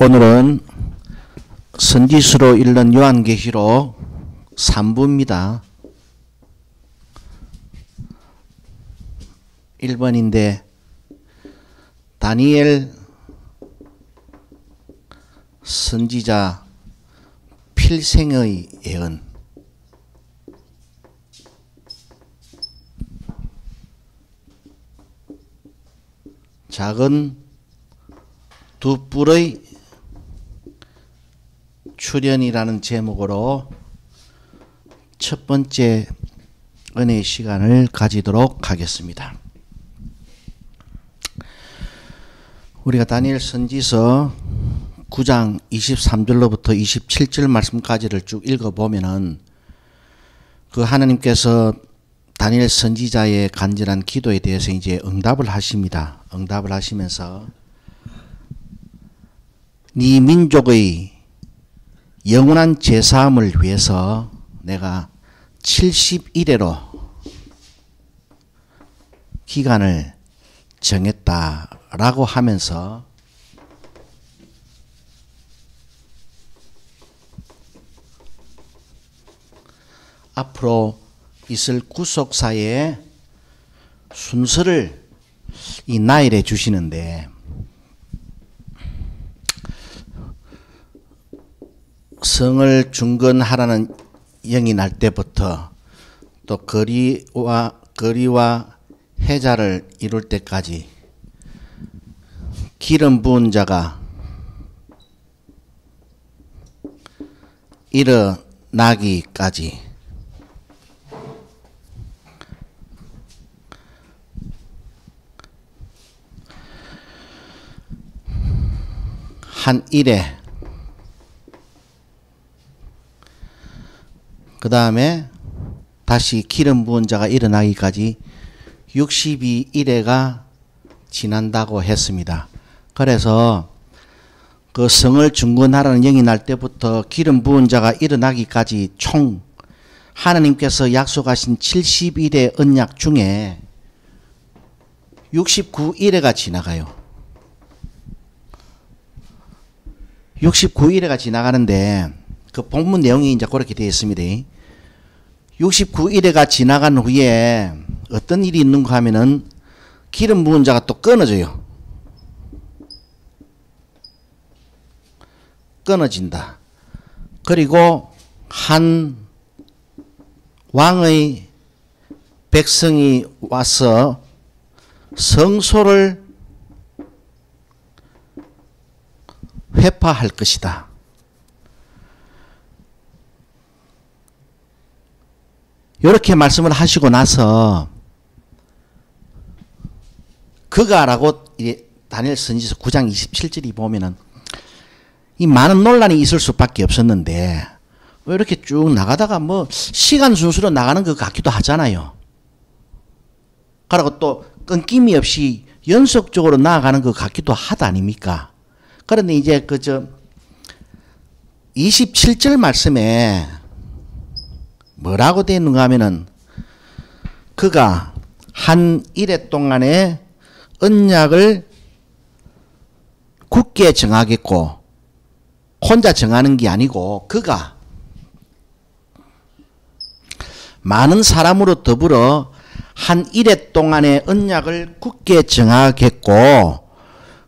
오늘은 선지서로 읽는 요한계시록 3부입니다. 1번인데 다니엘 선지자 필생의 예언. 작은 두 뿔의 출현이라는 제목으로 첫 번째 은혜의 시간을 가지도록 하겠습니다. 우리가 다니엘 선지서 9장 23절로부터 27절 말씀까지를 쭉 읽어보면은 그 하나님께서 다니엘 선지자의 간절한 기도에 대해서 이제 응답을 하십니다. 응답을 하시면서 네 민족의 영원한 제사함을 위해서 내가 70일에로 기간을 정했다라고 하면서 앞으로 있을 구속사의 순서를 이 나열해 주시는데 성을 중건하라는 영이 날 때부터 또 거리와 해자를 이룰 때까지 기름 부은 자가 일어나기까지 한 일에 그 다음에 다시 기름 부은 자가 일어나기까지 62일에가 지난다고 했습니다. 그래서 그 성을 중건하라는 영이 날 때부터 기름 부은 자가 일어나기까지 총 하나님께서 약속하신 70일의 언약 중에 69일에가 지나가요. 69일에가 지나가는데 그 본문 내용이 이제 그렇게 되어 있습니다. 69일에가 지나간 후에 어떤 일이 있는가 하면은 기름 부은 자가 또 끊어져요. 끊어진다. 그리고 한 왕의 백성이 와서 성소를 회파할 것이다. 이렇게 말씀을 하시고 나서 그가라고 다니엘 선지서 9장 27절이 보면은 이 많은 논란이 있을 수밖에 없었는데 왜 이렇게 쭉 나가다가 뭐 시간 순서로 나가는 것 같기도 하잖아요. 그리고 또 끊김이 없이 연속적으로 나아가는 것 같기도 하다 아닙니까? 그런데 이제 27절 말씀에 뭐라고 되어 있는가 하면은 그가 한 일해 동안에 언약을 굳게 정하겠고 혼자 정하는 게 아니고 그가 많은 사람으로 더불어 한 일해 동안의 언약을 굳게 정하겠고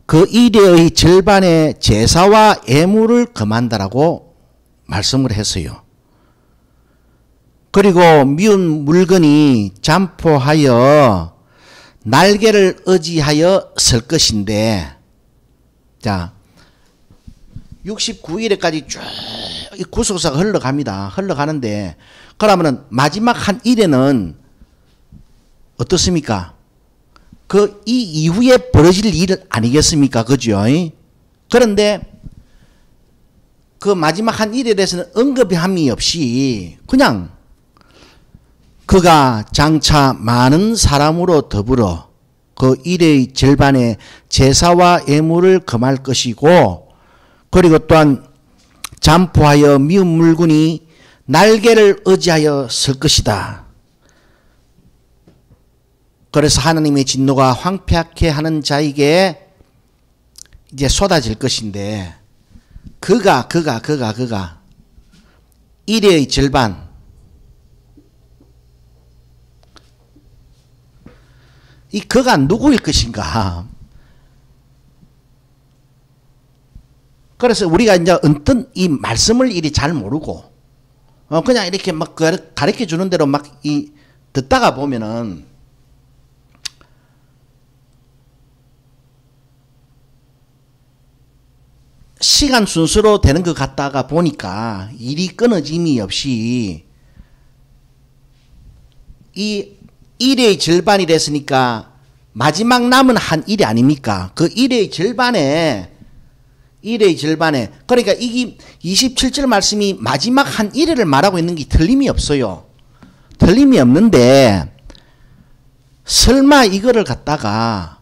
그 일해의 절반의 제사와 예물을 금한다라고 말씀을 했어요. 그리고 미운 물건이 잠포하여 날개를 의지하여 설 것인데, 자, 69일에까지 쭉 구속사가 흘러갑니다. 흘러가는데, 그러면은 마지막 한 일에는 어떻습니까? 이 이후에 벌어질 일 아니겠습니까? 그죠? 그런데 그 마지막 한 일에 대해서는 언급함이 없이 그냥 그가 장차 많은 사람으로 더불어 그 일의 절반의 제사와 예물을 금할 것이고 그리고 또한 잠포하여 미운 물건이 날개를 의지하여 설 것이다. 그래서 하나님의 진노가 황폐하게 하는 자에게 이제 쏟아질 것인데 그가 일의 절반, 이 그가 누구일 것인가? 그래서 우리가 이제 언뜻 이 말씀을 이리 잘 모르고 그냥 이렇게 막 가르쳐 주는 대로 막 듣다가 보면은 시간 순서로 되는 것 같다가 보니까 일이 끊어짐이 없이 이 일의 절반이 됐으니까 마지막 남은 한 일이 아닙니까? 그 일의 절반에 그러니까 이게 27절 말씀이 마지막 한 일회를 말하고 있는 게 틀림이 없어요. 틀림이 없는데 설마 이거를 갖다가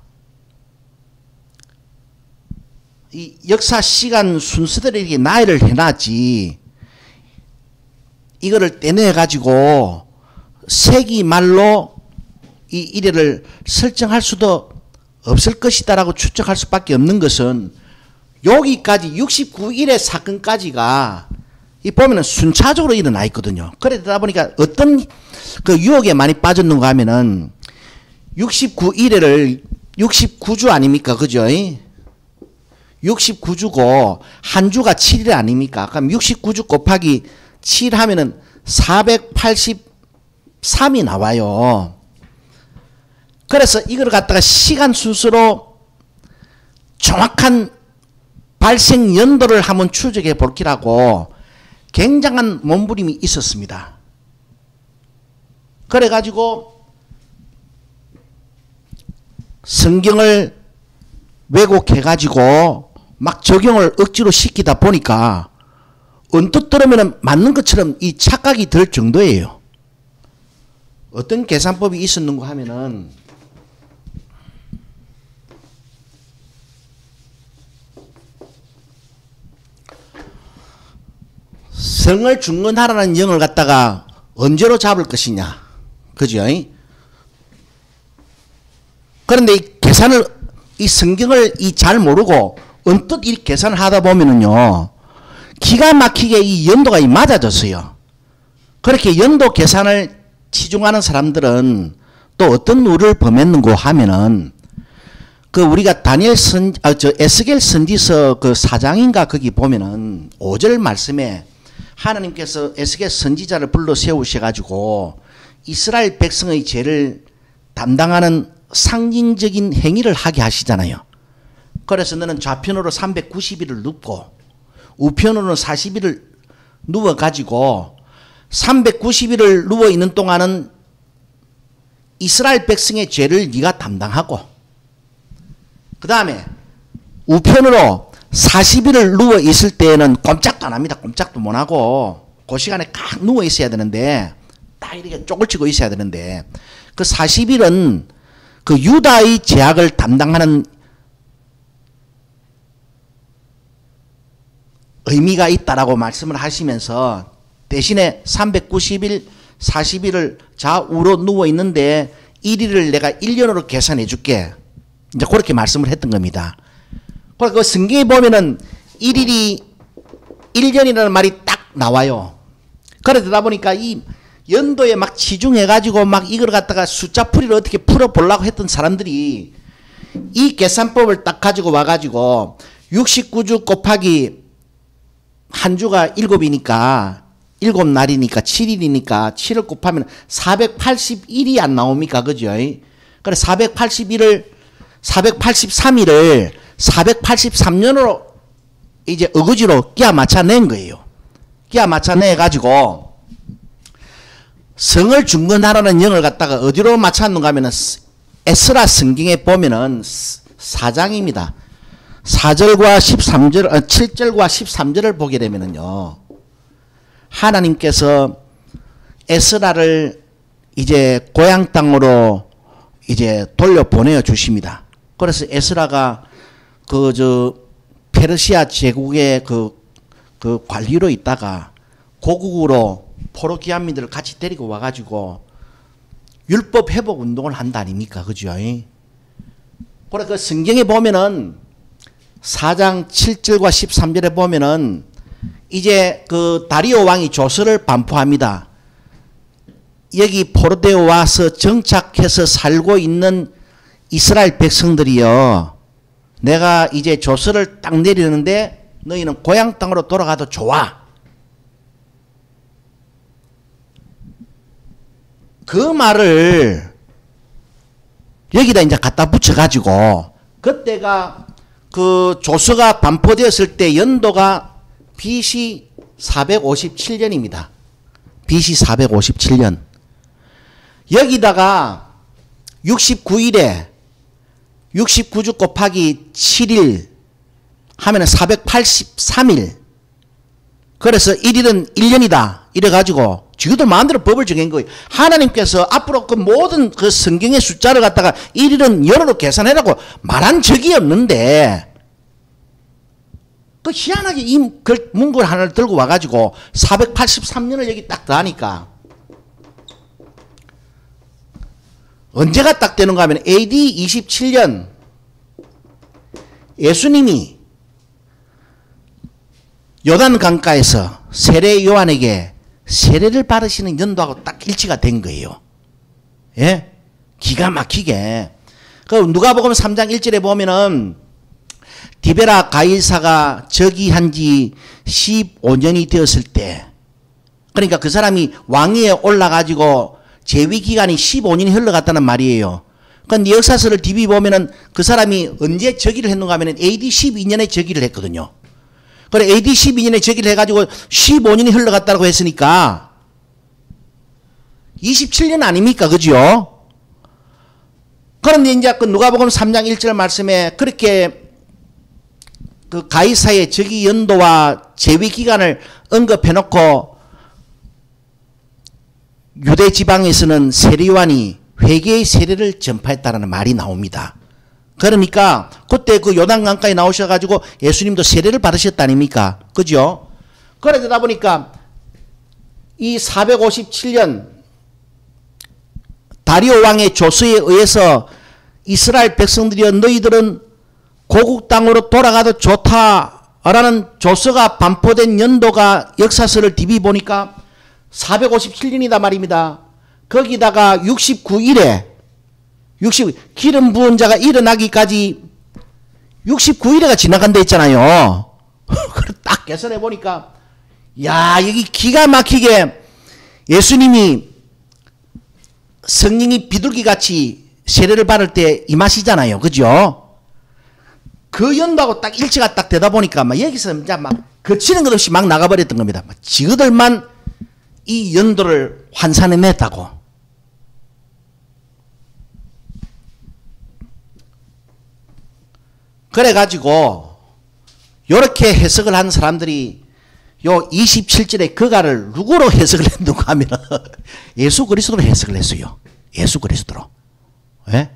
이 역사 시간 순서대로 이렇게 나열을 해놨지 이거를 떼내 가지고 세기 말로 이 일회를 설정할 수도 없을 것이다라고 추측할 수밖에 없는 것은 여기까지 69일의 사건까지가 이 보면은 순차적으로 일어나 있거든요. 그러다 보니까 어떤 그 유혹에 많이 빠졌는가 하면은 69일을 69주 아닙니까? 그죠? 69주고 한 주가 7일 아닙니까? 그럼 69주 곱하기 7 하면은 483이 나와요. 그래서 이걸 갖다가 시간 순서로 정확한 발생 연도를 한번 추적해 볼기라고 굉장한 몸부림이 있었습니다. 그래가지고 성경을 왜곡해가지고 막 적용을 억지로 시키다 보니까 언뜻 들으면 맞는 것처럼 이 착각이 들 정도예요. 어떤 계산법이 있었는가 하면은 성을 중건하라는 영을 갖다가 언제로 잡을 것이냐. 그죠? 그런데 이 계산을, 이 성경을 잘 모르고 언뜻 이 계산을 하다 보면은요, 기가 막히게 이 연도가 맞아졌어요. 그렇게 연도 계산을 치중하는 사람들은 또 어떤 누를 범했는고 하면은, 그 우리가 에스겔 선지서 그 4장인가 거기 보면은 5절 말씀에 하나님께서 에스겔 선지자를 불러 세우셔가지고 이스라엘 백성의 죄를 담당하는 상징적인 행위를 하게 하시잖아요. 그래서 너는 좌편으로 390일을 눕고 우편으로는 40일을 누워가지고 390일을 누워있는 동안은 이스라엘 백성의 죄를 네가 담당하고 그 다음에 우편으로 40일을 누워 있을 때에는 꼼짝도 안 합니다. 꼼짝도 못 하고 그 시간에 칵 누워 있어야 되는데 딱 이렇게 쪽을 치고 있어야 되는데 그 40일은 그 유다의 제약을 담당하는 의미가 있다라고 말씀을 하시면서 대신에 390일, 40일을 좌우로 누워 있는데 1일을 내가 1년으로 계산해 줄게. 이제 그렇게 말씀을 했던 겁니다. 그 성경에 보면은 1일이 1년이라는 말이 딱 나와요. 그러다 보니까 이 연도에 막 치중해가지고 막 이걸 갖다가 숫자풀이를 어떻게 풀어보려고 했던 사람들이 이 계산법을 딱 가지고 와가지고 69주 곱하기 한 주가 7이니까 7날이니까 7일이니까 7을 곱하면 481이 안 나옵니까? 그죠? 그래 483일을 483년으로 이제 어거지로 끼워 맞춰낸 거예요. 끼워 맞춰내가지고 성을 중건하라는 영을 갖다가 어디로 맞췄는가 하면은 에스라 성경에 보면은 4장입니다. 4절과 13절, 7절과 13절을 보게 되면은요, 하나님께서 에스라를 이제 고향 땅으로 이제 돌려보내어 주십니다. 그래서 에스라가 페르시아 제국의 그 관리로 있다가 고국으로 포로기한민들을 같이 데리고 와가지고 율법 회복 운동을 한다 아닙니까? 그죠? 그래 그 성경에 보면은 4장 7절과 13절에 보면은 이제 그 다리오 왕이 조서를 반포합니다. 여기 포로되어 와서 정착해서 살고 있는 이스라엘 백성들이요, 내가 이제 조서를 딱 내리는데 너희는 고향 땅으로 돌아가도 좋아. 그 말을 여기다 이제 갖다 붙여가지고, 그때가 그 조서가 반포되었을 때 연도가 BC 457년입니다. BC 457년. 여기다가 69일에 69주 곱하기 7일 하면은 483일. 그래서 1일은 1년이다. 이래가지고 지구들 마음대로 법을 정한 거예요. 하나님께서 앞으로 그 모든 그 성경의 숫자를 갖다가 1일은 연으로 계산해라고 말한 적이 없는데, 그 희한하게 이 문구를 하나를 들고 와가지고 483년을 여기 딱 더하니까 언제가 딱 되는가 하면 AD 27년 예수님이 요단 강가에서 세례 요한에게 세례를 받으시는 연도하고 딱 일치가 된 거예요. 예? 기가 막히게. 그 누가복음 3장 1절에 보면은 디베라 가이사가 즉위한 지 15년이 되었을 때, 그러니까 그 사람이 왕위에 올라가지고 재위 기간이 15년이 흘러갔다는 말이에요. 그런데 역사서를 뒤비 보면은 그 사람이 언제 즉위를 했는가 하면은 AD 12년에 즉위를 했거든요. 그래 AD 12년에 즉위를 해가지고 15년이 흘러갔다고 했으니까 27년 아닙니까? 그죠? 그런데 이제 그 누가복음 3장 1절 말씀에 그렇게 그 가이사의 즉위 연도와 재위 기간을 언급해놓고 유대 지방에서는 세례요한이 회개의 세례를 전파했다는 말이 나옵니다. 그러니까 그때 그 요단강가에 나오셔가지고 예수님도 세례를 받으셨다 아닙니까? 그죠? 그러다 보니까 이 457년 다리오 왕의 조서에 의해서 이스라엘 백성들이여 너희들은 고국 땅으로 돌아가도 좋다라는 조서가 반포된 연도가 역사서를 뒤비 보니까 457년이다 말입니다. 거기다가 69일에 기름 부은 자가 일어나기까지 69일에가 지나간다 했잖아요. 그걸 딱 계산해 보니까 야, 여기 기가 막히게 예수님이 성령이 비둘기같이 세례를 받을 때 임하시잖아요. 그죠? 그 연도하고 딱 일치가 딱 되다 보니까 막 여기서 이제 막 거치는 것 없이 막 나가버렸던 겁니다. 지그들만 이 연도를 환산해냈다고. 그래가지고 요렇게 해석을 한 사람들이 요 27절의 그가를 누구로 해석을 했는가 하면 예수 그리스도로 해석을 했어요. 예수 그리스도로. 예?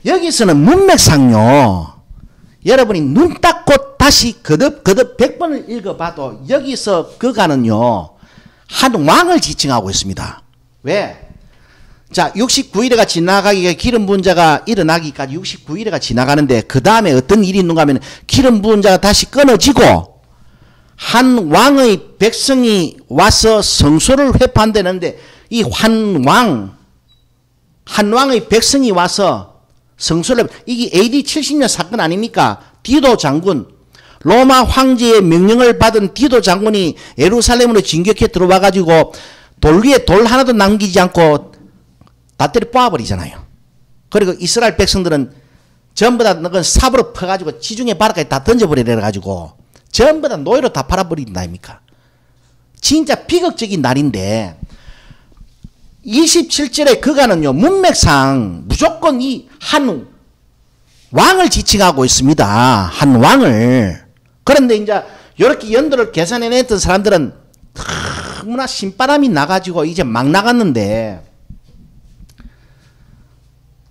여기서는 문맥상요, 여러분이 눈 닦고 다시 거듭 100번을 읽어봐도 여기서 그가는요 한 왕을 지칭하고 있습니다. 왜? 자, 69일에가 지나가기가 기름 부은 자가 일어나기까지 69일에가 지나가는데 그 다음에 어떤 일이 있는가 하면 기름 부은 자가 다시 끊어지고 한 왕의 백성이 와서 성소를 회판되는데 이 한 왕의 백성이 와서 성소를, 이게 AD 70년 사건 아닙니까? 디도 장군, 로마 황제의 명령을 받은 디도 장군이 예루살렘으로 진격해 들어와 가지고 돌 위에 돌 하나도 남기지 않고 다 때려 뽑아버리잖아요. 그리고 이스라엘 백성들은 전부 다 그건 삽으로 퍼가지고 지중해 바다까지 다 던져버리래가지고 전부 다 노예로 다 팔아버린다 아닙니까? 진짜 비극적인 날인데 27절에 그가는요 문맥상 무조건 이 한 왕을 지칭하고 있습니다. 한 왕을. 그런데 이제 이렇게 연도를 계산해냈던 사람들은 너무나 신바람이 나가지고 이제 막 나갔는데,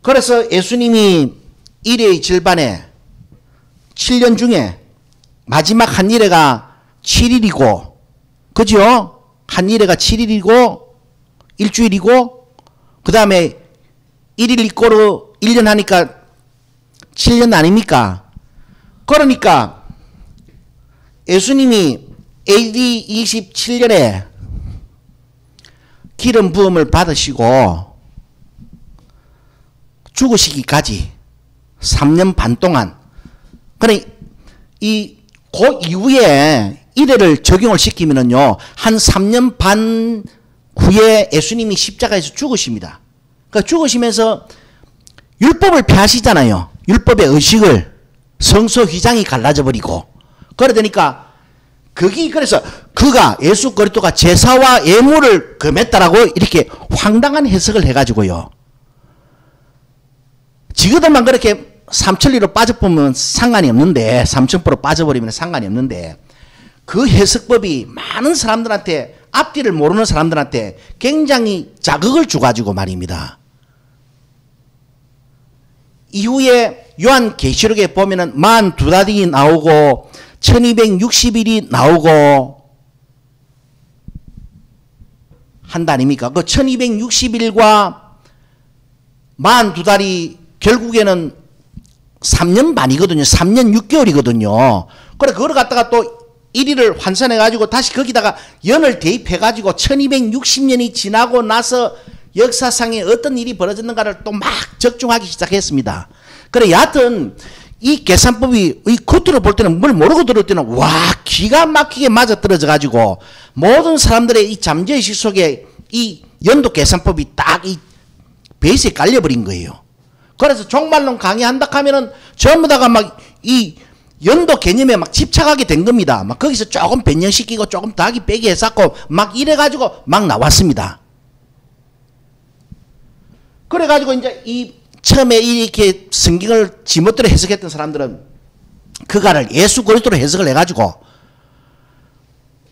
그래서 예수님이 일의 절반에 7년 중에 마지막 한 일회가 7일이고, 그죠? 한 일회가 7일이고 일주일이고 그 다음에 1일 있고로 1년 하니까 27년 아닙니까? 그러니까 예수님이 AD 27년에 기름 부음을 받으시고 죽으시기까지 3년 반 동안, 그래 그 이후에 이래를 적용을 시키면은요, 한 3년 반 후에 예수님이 십자가에서 죽으십니다. 그러니까 죽으시면서 율법을 폐하시잖아요. 율법의 의식을, 성소 휘장이 갈라져 버리고. 그러니까 그래서 그가, 예수 그리스도가 제사와 예물을 금했다라고 이렇게 황당한 해석을 해가지고요, 지그들만 그렇게 삼천리로 빠져보면 상관이 없는데, 삼천포로 빠져버리면 상관이 없는데, 그 해석법이 많은 사람들한테, 앞뒤를 모르는 사람들한테 굉장히 자극을 줘가지고 말입니다. 이후에 요한계시록에 보면은 42달이 나오고 1260일이 나오고 한다 아닙니까? 그 1260일과 42달이 결국에는 3년 반이거든요. 3년 6개월이거든요. 그래, 그걸 갖다가 또 1일을 환산해가지고 다시 거기다가 연을 대입해가지고 1260년이 지나고 나서 역사상에 어떤 일이 벌어졌는가를 또 막 적중하기 시작했습니다. 그래, 여하튼 이 계산법이 이 겉으로 볼 때는 뭘 모르고 들을 때는 와, 기가 막히게 맞아떨어져가지고 모든 사람들의 이 잠재의식 속에 이 연도 계산법이 딱 이 베이스에 깔려버린 거예요. 그래서 종말론 강의한다 하면은 전부 다가 막 이 연도 개념에 막 집착하게 된 겁니다. 막 거기서 조금 변형시키고 조금 더하기 빼기 해갖고 막 이래가지고 막 나왔습니다. 그래가지고 이제 이 처음에 이렇게 성경을 지멋대로 해석했던 사람들은 그가를 예수 그리스도로 해석을 해가지고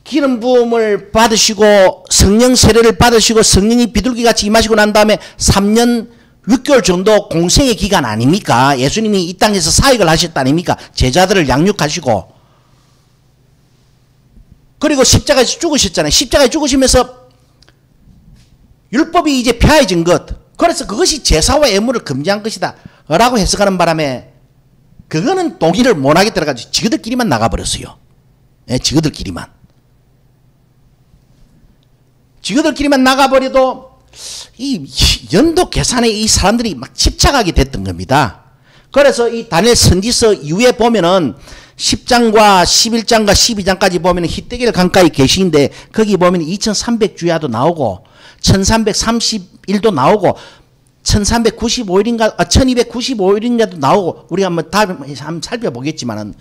기름 부음을 받으시고 성령 세례를 받으시고 성령이 비둘기같이 임하시고 난 다음에 3년 6개월 정도 공생의 기간 아닙니까? 예수님이 이 땅에서 사역을 하셨다 아닙니까? 제자들을 양육하시고. 그리고 십자가에서 죽으셨잖아요. 십자가에 죽으시면서 율법이 이제 폐하해진 것. 그래서 그것이 제사와 예물을 금지한 것이다 라고 해석하는 바람에 그거는 동의를 못하겠다고 해가지고 지그들끼리만 나가버렸어요. 예, 지그들끼리만. 지그들끼리만 나가버려도 이 연도 계산에 이 사람들이 막 집착하게 됐던 겁니다. 그래서 이 다니엘 선지서 이후에 보면은 10장과 11장과 12장까지 보면은 히데길 강가에 계시는데 거기 보면 2300주야도 나오고 1331도 나오고 1395일인가 1295일인가도 나오고 우리가 한번 다음에 한번 살펴보겠지만은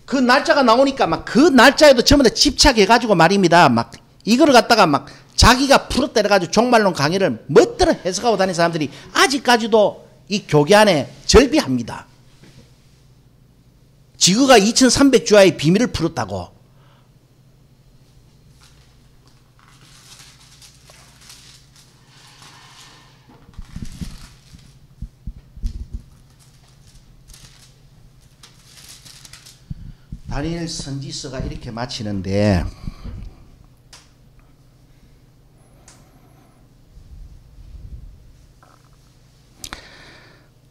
그 날짜가 나오니까 막 그 날짜에도 전부 다 집착해가지고 말입니다. 막 이거를 갖다가 막 자기가 풀었다 해가지고 종말론 강의를 멋대로 해석하고 다니는 사람들이 아직까지도 이 교계 안에 절비합니다. 지구가 2300주야의 비밀을 풀었다고. 다니엘 선지서가 이렇게 마치는데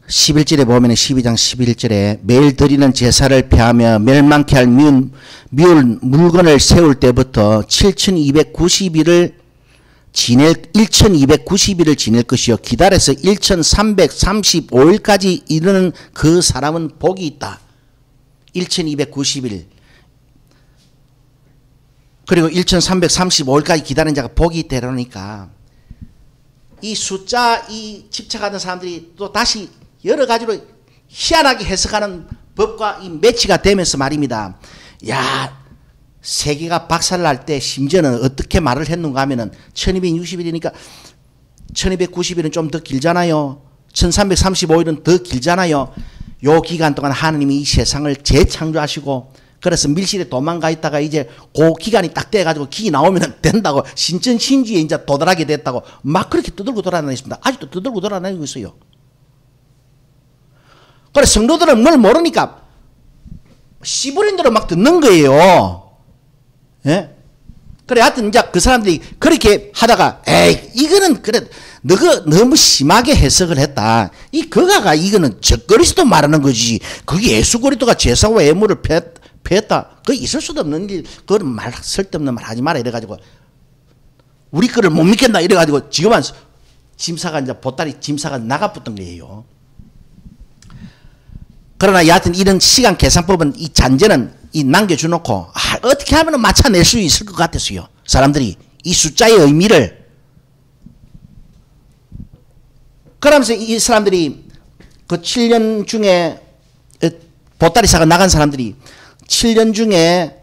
11절에 보면 12장 11절에 매일 드리는 제사를 폐하며 멸망케 할 미울 물건을 세울 때부터 1290일을 지낼 것이요 기다려서 1335일까지 이르는 그 사람은 복이 있다. 1290일 그리고 1335일까지 기다리는 자가 복이 있다 그러니까 이 숫자 이 집착하는 사람들이 또 다시 여러 가지로 희한하게 해석하는 법과 이 매치가 되면서 말입니다. 야, 세계가 박살날 때 심지어는 어떻게 말을 했는가 하면은 1260일이니까 1290일은 좀 더 길잖아요. 1335일은 더 길잖아요. 요 기간 동안 하나님이 이 세상을 재창조하시고 그래서 밀실에 도망가 있다가 이제 그 기간이 딱 돼가지고 기이 나오면 된다고 신천신주에 이제 도달하게 됐다고 막 그렇게 떠들고 돌아다녔습니다. 아직도 떠들고 돌아다니고 있어요. 그래서 성도들은 뭘 모르니까 씨부린 대로 막 듣는 거예요. 예? 그래, 하여튼, 이제 그 사람들이 그렇게 하다가, 에이, 이거는, 그래, 너가 너무 심하게 해석을 했다. 이 거가가 이거는 적그리스도 말하는 거지. 그게 예수 그리스도가 제사와 예물을 패했다. 그 있을 수도 없는 일, 그건 쓸데없는 말 하지 마라. 이래가지고, 우리 거를 못 믿겠다. 이래가지고, 지금은 짐사가 이제 보따리 짐사가 나가붙던 거예요. 그러나 여하튼 이런 시간 계산법은 이 잔재는 이 남겨주놓고 어떻게 하면 맞춰낼 수 있을 것 같았어요. 사람들이 이 숫자의 의미를. 그러면서 이 사람들이 그 7년 중에 보따리사가 나간 사람들이 7년 중에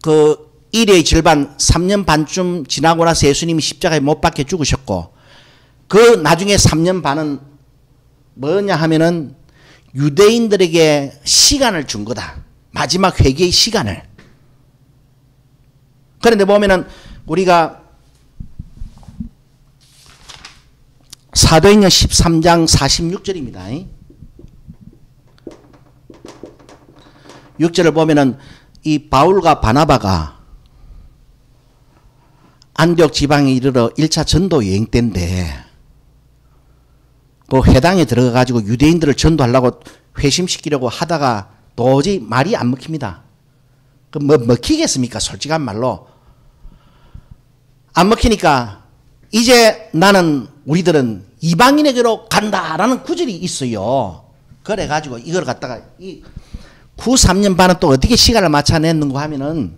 그 1의 절반 3년 반쯤 지나고 나서 예수님이 십자가에 못 박혀 죽으셨고 그 나중에 3년 반은 뭐냐 하면은 유대인들에게 시간을 준 거다. 마지막 회개의 시간을. 그런데 보면은 우리가 사도행전 13장 46절입니다. 6절을 보면은 이 바울과 바나바가 안디옥 지방에 이르러 1차 전도 여행 때인데 그 회당에 들어가 가지고 유대인들을 전도하려고 회심시키려고 하다가 도저히 말이 안 먹힙니다. 그 뭐 먹히겠습니까? 솔직한 말로. 안 먹히니까 이제 나는 우리들은 이방인에게로 간다라는 구절이 있어요. 그래 가지고 이걸 갖다가 이 3년 반은 또 어떻게 시간을 맞춰냈는가 하면은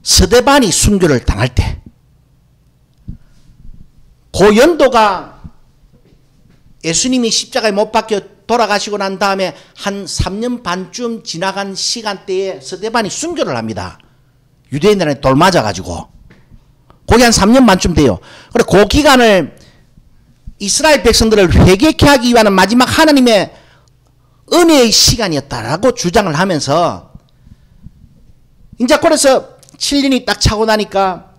스데반이 순교를 당할 때 그 연도가 예수님이 십자가에 못 박혀 돌아가시고 난 다음에 한 3년 반쯤 지나간 시간대에 스데반이 순교를 합니다. 유대인들한테 돌 맞아가지고. 그게 한 3년 반쯤 돼요. 그래, 그 기간을 이스라엘 백성들을 회개케 하기 위한 마지막 하나님의 은혜의 시간이었다라고 주장을 하면서 이제 그래서 7년이 딱 차고 나니까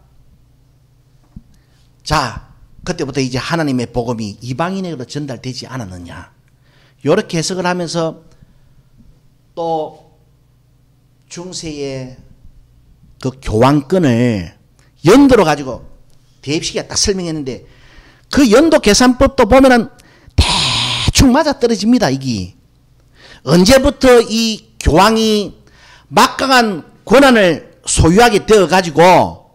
자, 그때부터 이제 하나님의 복음이 이방인에게로 전달되지 않았느냐. 이렇게 해석을 하면서 또 중세의 그 교환권을 연도로 가지고 대입식이 딱 설명했는데 그 연도 계산법도 보면은 대충 맞아떨어집니다. 이게 언제부터 이 교황이 막강한 권한을 소유하게 되어 가지고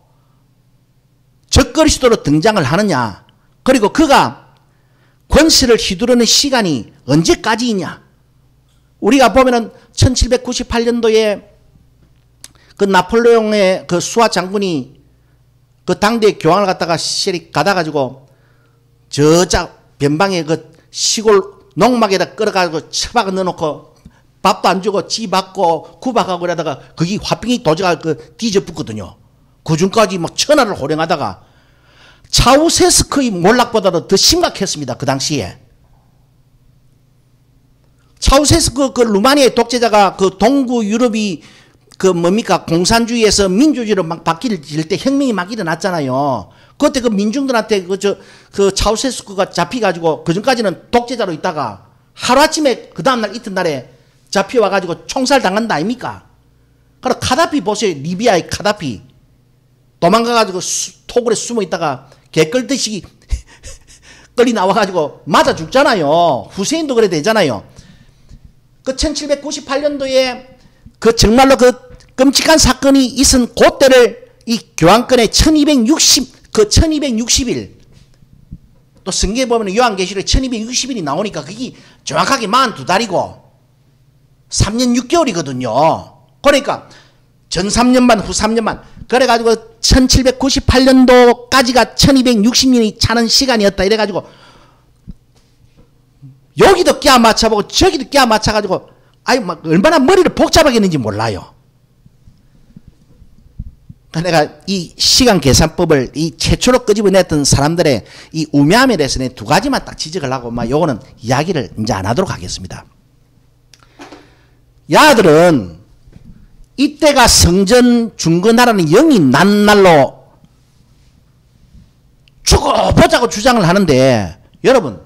적그리스도로 등장을 하느냐. 그리고 그가 권세를 휘두르는 시간이 언제까지이냐. 우리가 보면은 1798년도에 그 나폴레옹의 그 수하 장군이 그 당대 교황을 갖다가 시리 가다 가지고 저자 변방에 그 시골 농막에다 끌어가지고 처박아 넣어놓고 밥도 안 주고 지 받고 구박하고 그러다가 거기 화병이 도저가 그 뒤져붙거든요. 그중까지 막 천하를 호령하다가 차우세스크의 몰락보다도 더 심각했습니다. 그 당시에. 차우세스크 그 루마니아의 독재자가 그 동구 유럽이 그 뭡니까 공산주의에서 민주주의로 막 바뀔 때 혁명이 막 일어났잖아요. 그때 그 민중들한테 그 차우세스크가 잡혀가지고 그 전까지는 독재자로 있다가 하루아침에 그 다음날 이튿날에 잡혀와가지고 총살 당한다 아닙니까? 그럼 카다피 보세요. 리비아의 카다피. 도망가가지고 토굴에 숨어 있다가 개 끌듯이 끌이 나와가지고 맞아 죽잖아요. 후세인도 그래 되잖아요. 그 1798년도에 그 정말로 그 끔찍한 사건이 있은 그때를 이 교황권의 1260일 또 성경에 보면 요한계시록 1260일이 나오니까 그게 정확하게 42달이고 3년 6개월이거든요. 그러니까 전 3년 반, 후 3년 반. 그래가지고 1798년도까지가 1260년이 차는 시간이었다. 이래가지고 여기도 껴 맞춰보고 저기도 껴 맞춰가지고 아유 막 얼마나 머리를 복잡하게 했는지 몰라요. 내가 이 시간 계산법을 이 최초로 끄집어냈던 사람들의 이 우매함에 대해서는 두 가지만 딱 지적을 하고 막 요거는 이야기를 이제 안 하도록 하겠습니다. 야들은 이때가 성전 중건하라는 영이 난 날로 죽어보자고 주장을 하는데 여러분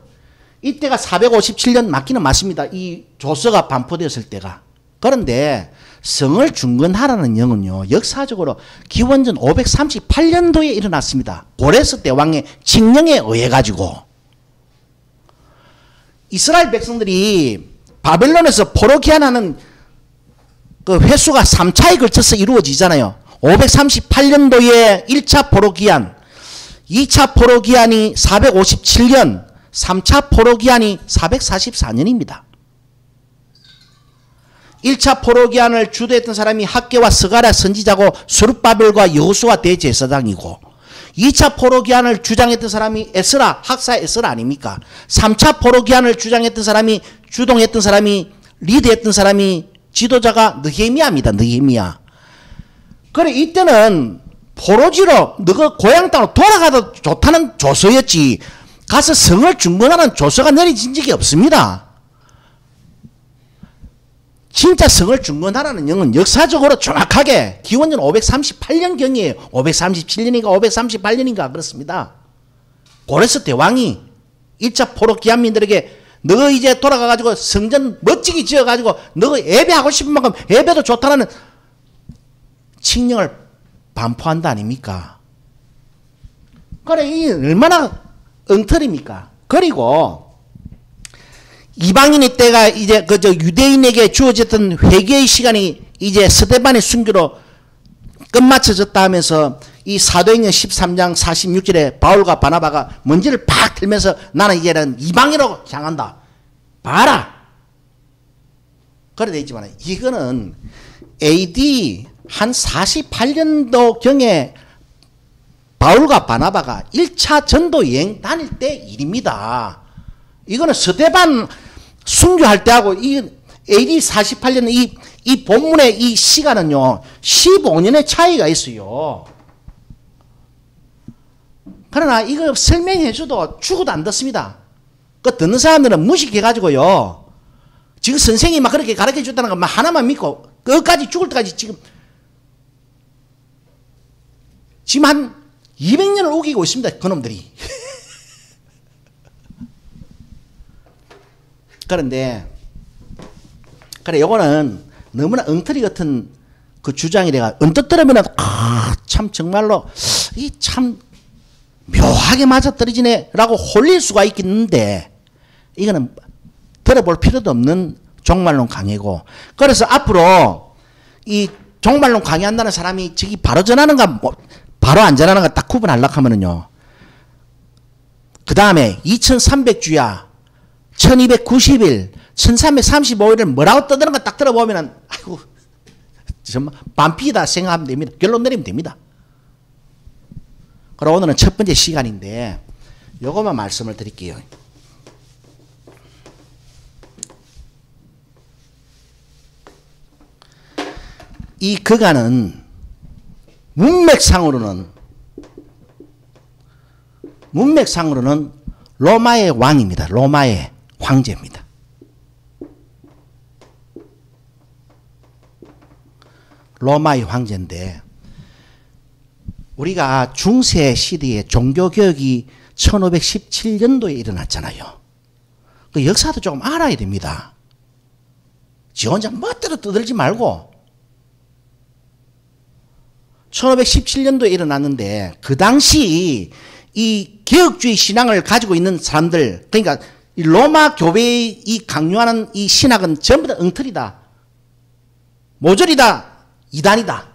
이때가 457년 맞기는 맞습니다. 이 조서가 반포되었을 때가 그런데 성을 중건하라는 영은요, 역사적으로 기원전 538년도에 일어났습니다. 고레스 대왕의 칙령에 의해 가지고 이스라엘 백성들이 바벨론에서 포로기한하는 그 횟수가 3차에 걸쳐서 이루어지잖아요. 538년도에 1차 포로기한, 2차 포로기한이 457년, 3차 포로기한이 444년입니다. 1차 포로기한을 주도했던 사람이 학개와 스가랴 선지자고 스룹바벨과 여호수아 대제사장이고, 2차 포로기한을 주장했던 사람이 에스라, 학사 에스라 아닙니까? 3차 포로기한을 주장했던 사람이, 주동했던 사람이, 리드했던 사람이 지도자가 느헤미야입니다. 느헤미야. 그래 이때는 포로지로 너가 고향 땅으로 돌아가도 좋다는 조서였지 가서 성을 중건하는 조서가 내려진 적이 없습니다. 진짜 성을 중건하라는 영은 역사적으로 정확하게 기원전 538년경이에요. 537년인가 538년인가 그렇습니다. 고레스 대왕이 1차 포로 기한민들에게 너 이제 돌아가가지고 성전 멋지게 지어가지고 너 예배하고 싶은 만큼 예배도 좋다는 칙령을 반포한다 아닙니까? 그래 이 얼마나 엉터리입니까? 그리고 이방인의 때가 이제 그저 유대인에게 주어졌던 회개의 시간이 이제 스데반의 순교로 끝마쳐졌다 하면서 이 사도행전 13장 46절에 바울과 바나바가 먼지를 팍 틀면서 나는 이제는 이방인으로 향한다. 봐라. 그래 되어 있지만 이거는 AD 한 48년도경에 바울과 바나바가 1차 전도 여행 다닐 때 일입니다. 이거는 스데반 순교할 때하고 이 AD 48년 이 본문의 이 시간은요 15년의 차이가 있어요. 그러나 이거 설명해줘도 죽어도 안 듣습니다. 그 듣는 사람들은 무식해가지고요. 지금 선생님이 막 그렇게 가르쳐 줬다는 거 하나만 믿고 끝까지 죽을 때까지 지금 한 200년을 우기고 있습니다. 그놈들이. 그런데 그래 요거는 너무나 엉터리 같은 그 주장이래가 언뜻 들으면은 참 정말로 이 참 묘하게 맞아떨어지네 라고 홀릴 수가 있겠는데 이거는 들어볼 필요도 없는 종말론 강의고 그래서 앞으로 이 종말론 강의한다는 사람이 저기 바로 전하는가 뭐 바로 안 전하는가 딱 구분하려고 하면은요 그 다음에 2300주야 1290일 1335일을 뭐라고 떠드는 거 딱 들어보면은 아이고 정말 반피다 생각하면 됩니다. 결론 내리면 됩니다. 그럼 오늘은 첫 번째 시간인데 요것만 말씀을 드릴게요. 이 그가는 문맥상으로는 로마의 왕입니다. 로마의 황제입니다. 로마의 황제인데 우리가 중세 시대에 종교개혁이 1517년도에 일어났잖아요. 그 역사도 조금 알아야 됩니다. 지 혼자 멋대로 떠들지 말고 1517년도에 일어났는데 그 당시 이 개혁주의 신앙을 가지고 있는 사람들 그러니까 이 로마 교회의 이 강요하는 이 신학은 전부 다 엉터리다. 모조리다. 이단이다.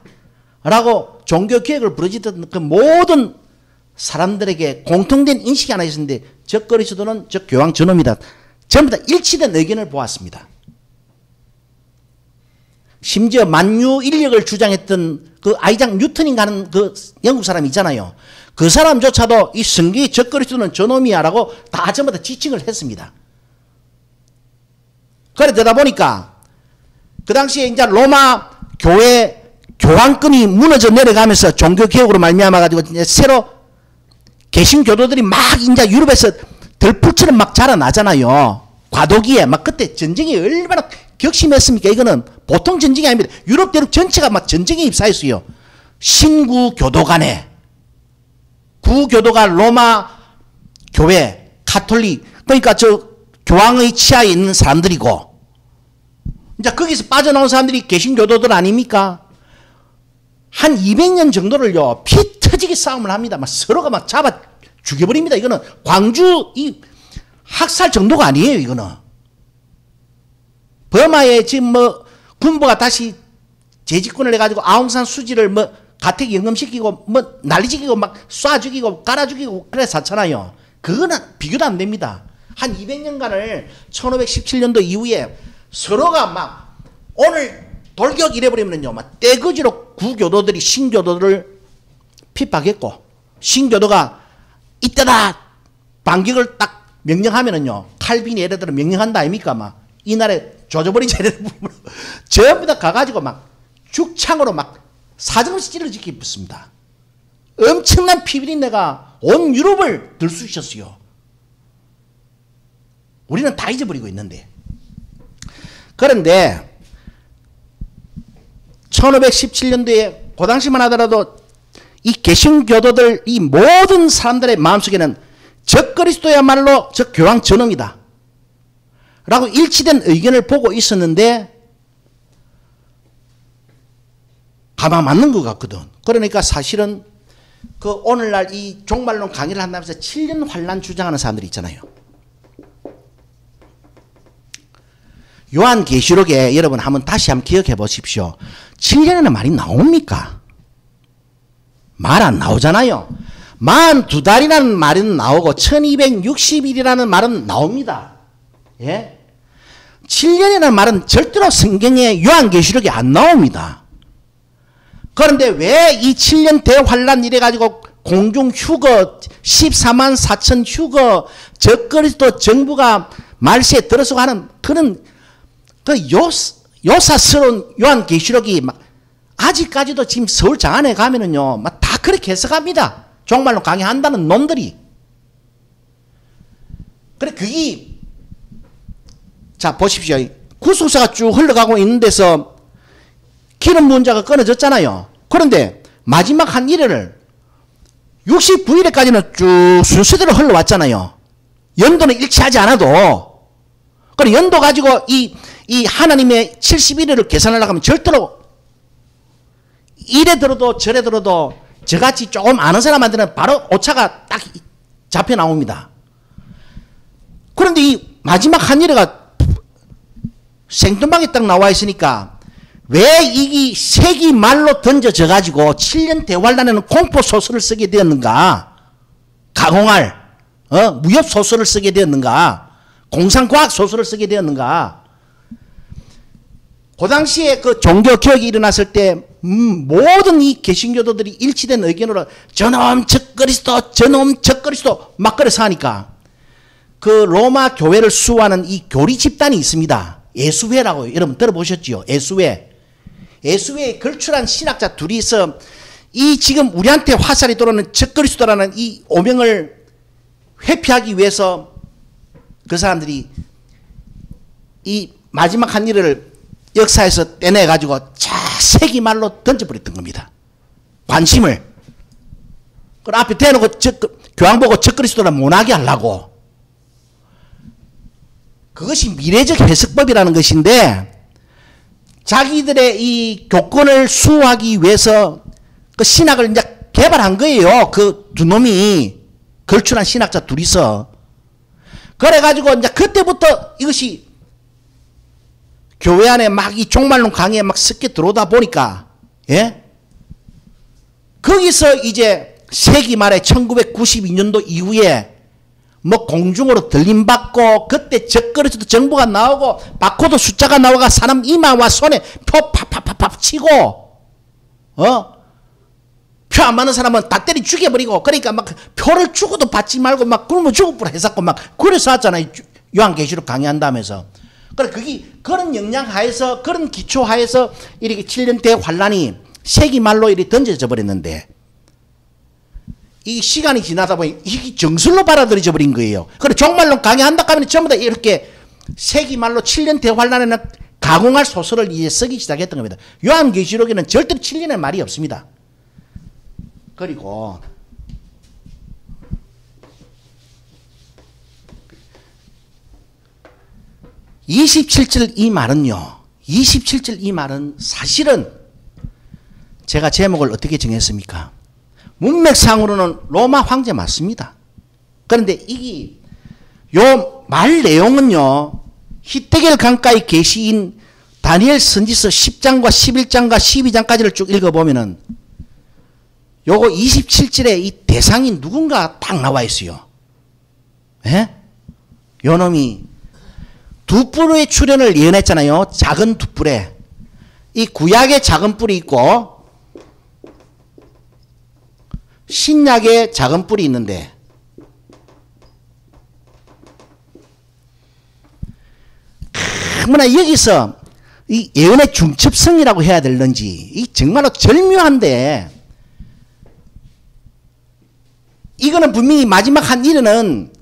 라고 종교개혁을 부르짖던 그 모든 사람들에게 공통된 인식이 하나 있었는데 저 그리스도는 저 교황 저놈이다. 전부 다 일치된 의견을 보았습니다. 심지어 만유 인력을 주장했던 그 아이작 뉴턴인가 하는 그 영국 사람 있잖아요. 그 사람조차도 이 성경의 저 그리스도는 저놈이야 라고 다 전부 다 지칭을 했습니다. 그래 되다 보니까 그 당시에 이제 로마 교회 교황권이 무너져 내려가면서 종교개혁으로 말미암아가지고 이제 새로 개신교도들이 막 이제 유럽에서 들풀처럼 막 자라나잖아요. 과도기에 막 그때 전쟁이 얼마나 격심했습니까? 이거는 보통 전쟁이 아닙니다. 유럽 대륙 전체가 막 전쟁에 입사했어요. 신구 교도 간에 구교도가 로마 교회 카톨릭 그러니까 저 교황의 치하에 있는 사람들이고 이제 거기서 빠져나온 사람들이 개신교도들 아닙니까? 한 200년 정도를요, 피 터지게 싸움을 합니다. 막 서로가 막 잡아 죽여버립니다. 이거는 광주 이 학살 정도가 아니에요, 이거는. 버마에 지금 뭐 군부가 다시 재집권을 해가지고 아웅산 수지를 뭐 가택 연금시키고 뭐 난리지기고 막 쏴 죽이고 깔아 죽이고 그래 샀잖아요. 그거는 비교도 안 됩니다. 한 200년간을 1517년도 이후에 서로가 막 오늘 돌격 이래버리면요, 막 떼거지로 구교도들이 신교도들을 핍박했고, 신교도가 이때다 반격을 딱 명령하면은요, 칼빈이 예를 들어 명령한다 아닙니까? 막 이날에 조져버리자 이런 부분으로 전부 다 가가지고 막 죽창으로 막 사정없이 찔러 짓습니다. 엄청난 피비린내가 온 유럽을 들쑤셨어요. 우리는 다 잊어버리고 있는데. 그런데 1517년도에 그 당시만 하더라도 이 개신교도들 이 모든 사람들의 마음속에는 적그리스도야말로 저 교황 전엄이다 라고 일치된 의견을 보고 있었는데 가만 맞는 것 같거든. 그러니까 사실은 그 오늘날 이 종말론 강의를 한다면서 7년 환란 주장하는 사람들이 있잖아요. 요한계시록에 여러분 다시 한번 기억해 보십시오. 7년이라는 말이 나옵니까? 말 안 나오잖아요. 42달이라는 말은 나오고 1260일이라는 말은 나옵니다. 예? 7년이라는 말은 절대로 성경에 요한계시록에 안 나옵니다. 그런데 왜 이 7년 대환란 이래가지고 공중 휴거 14만 4천 휴거 적그리스도 정부가 말세에 들어서고 하는 그런 그 요사스러운 요한계시록이 막 아직까지도 지금 서울 장안에 가면은요 막 다 그렇게 해석합니다. 종말론 강의한다는 놈들이. 그래 그게 자 보십시오. 구속사가 쭉 흘러가고 있는 데서 기름 문자가 끊어졌잖아요. 그런데 마지막 한 일회를 69일에까지는 쭉 순서대로 흘러왔잖아요. 연도는 일치하지 않아도. 그래 연도 가지고 이 하나님의 71일을 계산하려고 하면 절대로 이래 들어도 저래 들어도 저같이 조금 아는 사람한테는 바로 오차가 딱 잡혀 나옵니다. 그런데 이 마지막 한 일회가 생뚱하게 딱 나와 있으니까 왜 이 세기 말로 던져져 가지고 7년 대환란에는 공포 소설을 쓰게 되었는가? 가공할 무협 소설을 쓰게 되었는가? 공상과학 소설을 쓰게 되었는가? 그 당시에 그 종교 개혁이 일어났을 때 모든 이 개신교도들이 일치된 의견으로 저놈 적그리스도 막 그래서 하니까 그 로마 교회를 수호하는 이 교리 집단이 있습니다. 예수회라고 여러분 들어보셨지요? 예수회에 걸출한 신학자 둘이서 이 지금 우리한테 화살이 돌아오는 적그리스도라는 이 오명을 회피하기 위해서 그 사람들이 이 마지막 한 일을 역사에서 떼내가지고 세기말로 던져버렸던 겁니다. 관심을. 그 앞에 대놓고 교황 보고 적그리스도라 못하게 하려고. 그것이 미래적 해석법이라는 것인데 자기들의 이 교권을 수호하기 위해서 그 신학을 이제 개발한 거예요. 그 두 놈이 걸출한 신학자 둘이서. 그래가지고 이제 그때부터 이것이 교회 안에 막 이 종말론 강의에 막 섞여 들어오다 보니까, 예? 거기서 이제 세기 말에 1992년도 이후에 뭐 공중으로 들림받고 그때 적그리스도 정부가 나오고 바코드 숫자가 나와가 사람 이마와 손에 표 팍팍팍팍 치고 표 안 맞는 사람은 다 때리 죽여버리고 그러니까 막 표를 주고도 받지 말고 막 굶어 죽을 뻔 했었고 막 그래서 하잖아요. 요한계시록 강의한다면서. 그래 그게 그런 영향 하에서 그런 기초 하에서 이렇게 7년 대환란이 세기 말로 이렇게 던져져 버렸는데 이 시간이 지나다 보니 이게 정설로 받아들여져 버린 거예요. 그래 종말론 강의한다 하면 전부 다 이렇게 세기 말로 7년 대환란에는 가공할 소설을 이제 쓰기 시작했던 겁니다. 요한계시록에는 절대로 7년의 말이 없습니다. 그리고 27절 이 말은요. 27절 이 말은 사실은 제가 제목을 어떻게 정했습니까? 문맥상으로는 로마 황제 맞습니다. 그런데 이게 요 말 내용은요, 히데겔 강가의 계시인 다니엘 선지서 10장과 11장과 12장까지를 쭉 읽어보면은 요거 27절에 이 대상이 누군가 딱 나와 있어요. 예? 요 놈이 두 뿔의 출현을 예언했잖아요. 작은 두 뿔에. 이 구약의 작은 뿔이 있고 신약의 작은 뿔이 있는데 뭐나 여기서 이 예언의 중첩성이라고 해야 될런지 이 정말로 절묘한데 이거는 분명히 마지막 한 일에는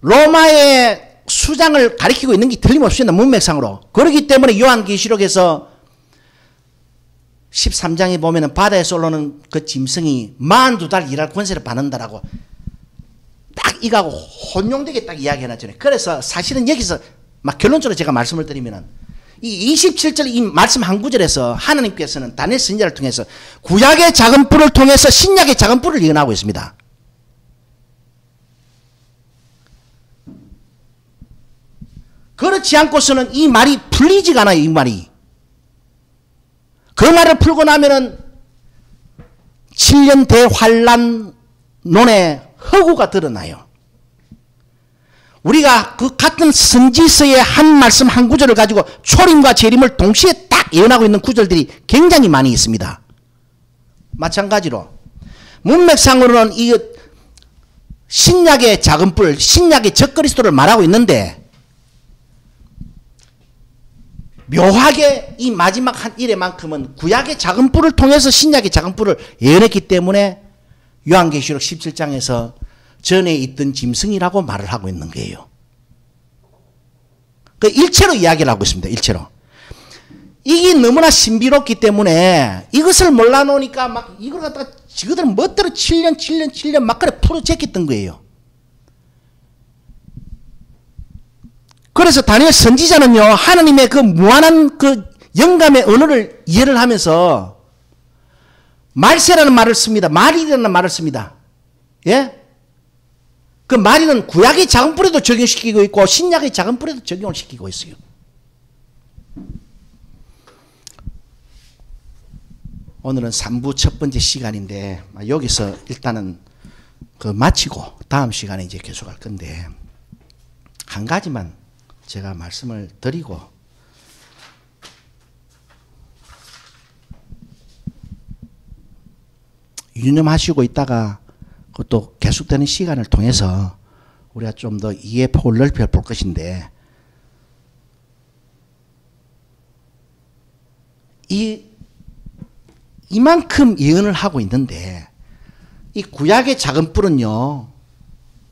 로마의 수장을 가리키고 있는 게 틀림없습니다. 문맥상으로. 그렇기 때문에 요한계시록에서 13장에 보면은 바다에서 올라오는 그 짐승이 42달 일할 권세를 받는다라고 딱 이거하고 혼용되게 딱 이야기해놨잖아요. 그래서 사실은 여기서 막 결론적으로 제가 말씀을 드리면은 이 27절 이 말씀 한 구절에서 하나님께서는 다니엘 선지자를 통해서 구약의 작은 뿔을 통해서 신약의 작은 뿔을 예언하고 있습니다. 그렇지 않고서는 이 말이 풀리지가 않아요. 이 말이. 그 말을 풀고 나면은 7년 대환란론의 허구가 드러나요. 우리가 그 같은 선지서의 한 말씀 한 구절을 가지고 초림과 재림을 동시에 딱 예언하고 있는 구절들이 굉장히 많이 있습니다. 마찬가지로 문맥상으로는 이 신약의 작은 뿔, 신약의 적그리스도를 말하고 있는데 묘하게 이 마지막 한 일에만큼은 구약의 작은 뿔을 통해서 신약의 작은 뿔을 예언했기 때문에 요한계시록 17장에서 전에 있던 짐승이라고 말을 하고 있는 거예요. 그 일체로 이야기를 하고 있습니다. 일체로. 이게 너무나 신비롭기 때문에 이것을 몰라놓으니까 막 이걸 갖다가 지그들은 멋대로 7년 막 그래 풀어제꼈던 거예요. 그래서 다니엘 선지자는요, 하나님의 그 무한한 그 영감의 언어를 이해를 하면서 말세라는 말을 씁니다. 말이라는 말을 씁니다. 예? 그 말이는 구약의 작은 뿔에도 적용시키고 있고 신약의 작은 뿔에도 적용을 시키고 있어요. 오늘은 3부 첫 번째 시간인데 여기서 일단은 그 마치고 다음 시간에 이제 계속할 건데 한 가지만 제가 말씀을 드리고 유념하시고 있다가 그것도 계속되는 시간을 통해서 우리가 좀 더 이해 폭을 넓혀 볼 것인데 이만큼 예언을 하고 있는데 이 구약의 작은 뿔은요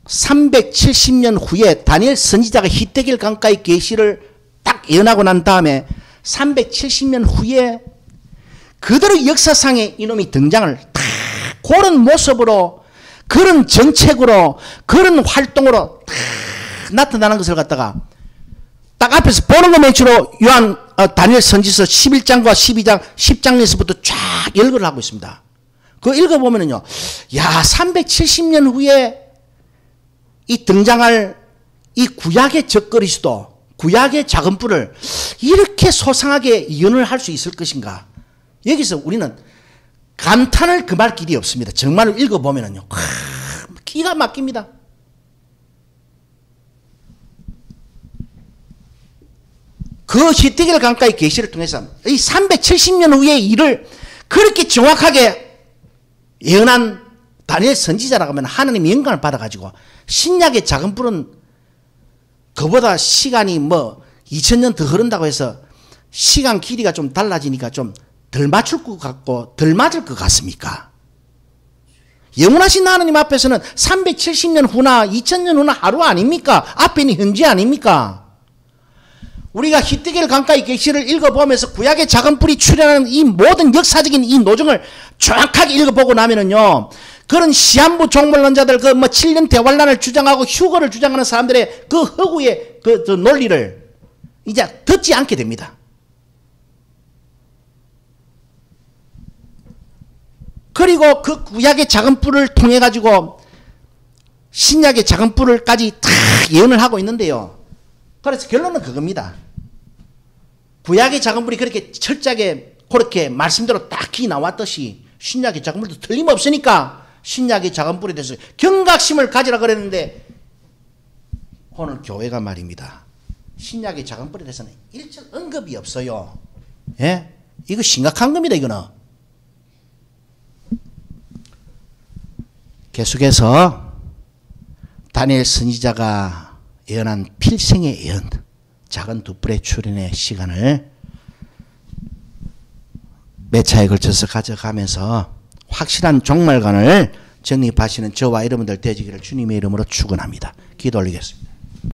370년 후에 다니엘 선지자가 히데겔 강가의 계시를 딱 예언하고 난 다음에 370년 후에 그대로 역사상에 이놈이 등장을 딱 그런 모습으로 그런 정책으로 그런 활동으로 딱 나타나는 것을 갖다가 딱 앞에서 보는 것만 주로 다니엘 선지서 11장과 12장 10장에서부터 쫙 열거를 하고 있습니다. 그거 읽어보면은요, 야 370년 후에 이 등장할 이 구약의 적그리스도, 구약의 작은 뿔을 이렇게 소상하게 예언을 할 수 있을 것인가? 여기서 우리는 감탄을 금할 길이 없습니다. 정말로 읽어보면은요, 기가 막힙니다. 그 히데겔 강가의 계시를 통해서 이 370년 후의 일을 그렇게 정확하게 예언한 다니엘 선지자라고 하면 하나님의 영광을 받아가지고 신약의 작은 뿔은 그보다 시간이 뭐 2000년 더 흐른다고 해서 시간 길이가 좀 달라지니까 좀 덜 맞출 것 같고 덜 맞을 것 같습니까? 영원하신 하나님 앞에서는 370년 후나 2000년 후나 하루 아닙니까? 앞에 있는 현재 아닙니까? 우리가 히데겔 강가의 계시를 읽어보면서 구약의 작은 뿔이 출현하는 이 모든 역사적인 이 노정을 정확하게 읽어보고 나면은요, 그런 시한부 종말론자들 그 뭐 7년 대환란을 주장하고 휴거를 주장하는 사람들의 그 허구의 그 논리를 이제 듣지 않게 됩니다. 그리고 그 구약의 작은 뿔을 통해 가지고 신약의 작은 뿔을까지 다 예언을 하고 있는데요. 그래서 결론은 그겁니다. 구약의 작은 뿔이 그렇게 철저하게 그렇게 말씀대로 딱히 나왔듯이 신약의 작은 뿔도 틀림없으니까 신약의 작은 뿔에 대해서 경각심을 가지라 그랬는데 오늘 교회가 말입니다. 신약의 작은 뿔에 대해서는 일절 언급이 없어요. 예? 이거 심각한 겁니다, 이거는. 계속해서 다니엘 선지자가 예언한 필생의 예언, 작은 두 뿔의 출현의 시간을 몇 차에 걸쳐서 가져가면서 확실한 종말관을 정립하시는 저와 여러분들 되시기를 주님의 이름으로 축원합니다. 기도 올리겠습니다.